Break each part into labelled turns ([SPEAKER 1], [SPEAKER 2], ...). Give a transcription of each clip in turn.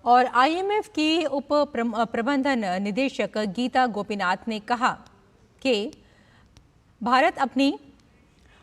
[SPEAKER 1] और आईएमएफ की प्रबंधन निदेशक गीता गोपीनाथ ने कहा कि भारत अपनी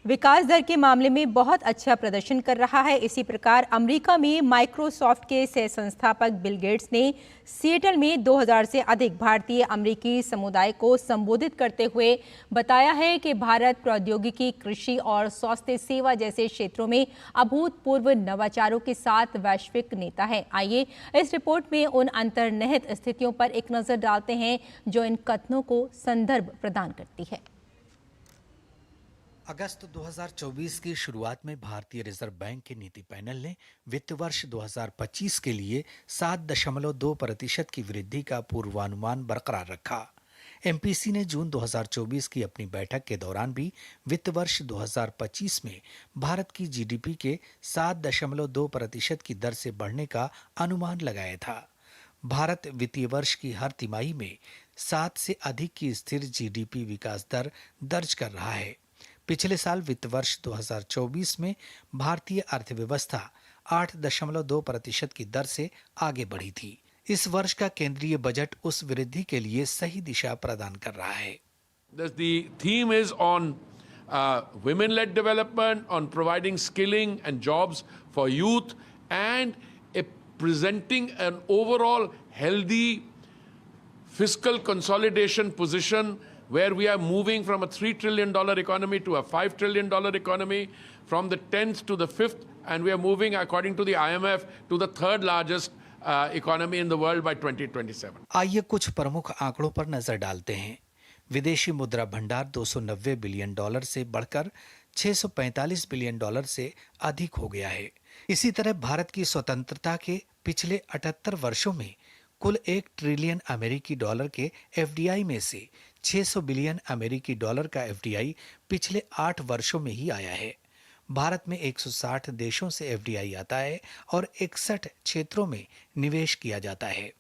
[SPEAKER 1] विकास दर के मामले में बहुत अच्छा प्रदर्शन कर रहा है। इसी प्रकार अमेरिका में माइक्रोसॉफ्ट के सह संस्थापक बिल गेट्स ने सिएटल में 2000 से अधिक भारतीय अमेरिकी समुदाय को संबोधित करते हुए बताया है कि भारत प्रौद्योगिकी, कृषि और स्वास्थ्य सेवा जैसे क्षेत्रों में अभूतपूर्व नवाचारों के साथ वैश्विक नेता है। आइए इस रिपोर्ट में उन अंतर्निहित स्थितियों पर एक नजर डालते हैं जो इन कथनों को संदर्भ प्रदान करती है।
[SPEAKER 2] अगस्त 2024 की शुरुआत में भारतीय रिजर्व बैंक के नीति पैनल ने वित्त वर्ष 2025 के लिए 7.2% की वृद्धि का पूर्वानुमान बरकरार रखा। एमपीसी ने जून 2024 की अपनी बैठक के दौरान भी वित्त वर्ष 2025 में भारत की जीडीपी के 7.2% की दर से बढ़ने का अनुमान लगाया था। भारत वित्तीय वर्ष की हर तिमाही में 7 से अधिक की स्थिर जीडीपी विकास दर दर्ज कर रहा है। पिछले साल वित्त वर्ष 2024 में भारतीय अर्थव्यवस्था 8.2% की दर से आगे बढ़ी थी। इस वर्ष का केंद्रीय बजट उस वृद्धि के लिए सही दिशा प्रदान कर रहा है।
[SPEAKER 3] The theme is on women-led development, on providing skilling and jobs for youth, and presenting an overall healthy fiscal consolidation position where we are moving from a $3 trillion economy to a $5 trillion economy, from the 10th to the 5th, and we are moving, according to the IMF, to the third largest economy in the world by 2027.
[SPEAKER 2] आइए कुछ प्रमुख आंकड़ों पर नजर डालते हैं। विदेशी मुद्रा भंडार $290 बिलियन से बढ़कर $645 बिलियन से अधिक हो गया है। इसी तरह भारत की स्वतंत्रता के पिछले 78 वर्षों में कुल $1 ट्रिलियन अमेरिकी डॉलर के एफडीआई में से $600 बिलियन अमेरिकी डॉलर का एफडीआई पिछले 8 वर्षों में ही आया है। भारत में 160 देशों से एफडीआई आता है और 61 क्षेत्रों में निवेश किया जाता है।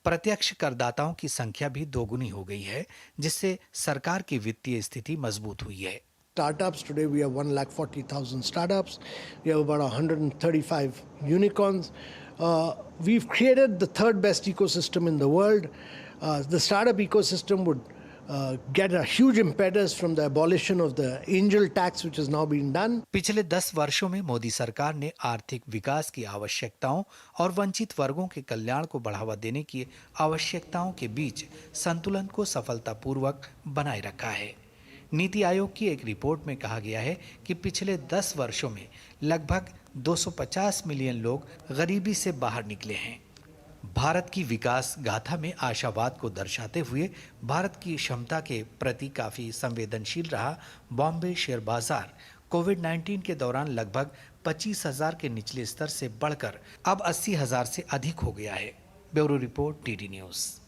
[SPEAKER 2] प्रत्यक्ष करदाताओं की संख्या भी दोगुनी हो गई है, जिससे सरकार की वित्तीय स्थिति मजबूत हुई है।
[SPEAKER 4] Startups, today we have 140,000 startups. We have about 135 unicorns. We've created the third best ecosystem in the world. The startup ecosystem would get a huge impetus from the abolition of the angel tax, which has now been done.
[SPEAKER 2] पिछले 10 वर्षों में मोदी सरकार ने आर्थिक विकास की आवश्यकताओं और वंचित वर्गों के कल्याण को बढ़ावा देने की आवश्यकताओं के बीच संतुलन को सफलतापूर्वक बनाए रखा है। नीति आयोग की एक रिपोर्ट में कहा गया है कि पिछले 10 वर्षों में लगभग 250 मिलियन लोग गरीबी से बाहर निकले हैं। भारत की विकास गाथा में आशावाद को दर्शाते हुए भारत की क्षमता के प्रति काफी संवेदनशील रहा बॉम्बे शेयर बाजार कोविड-19 के दौरान लगभग 25,000 के निचले स्तर से बढ़कर अब 80,000 से अधिक हो गया है। Bureau report, DD news.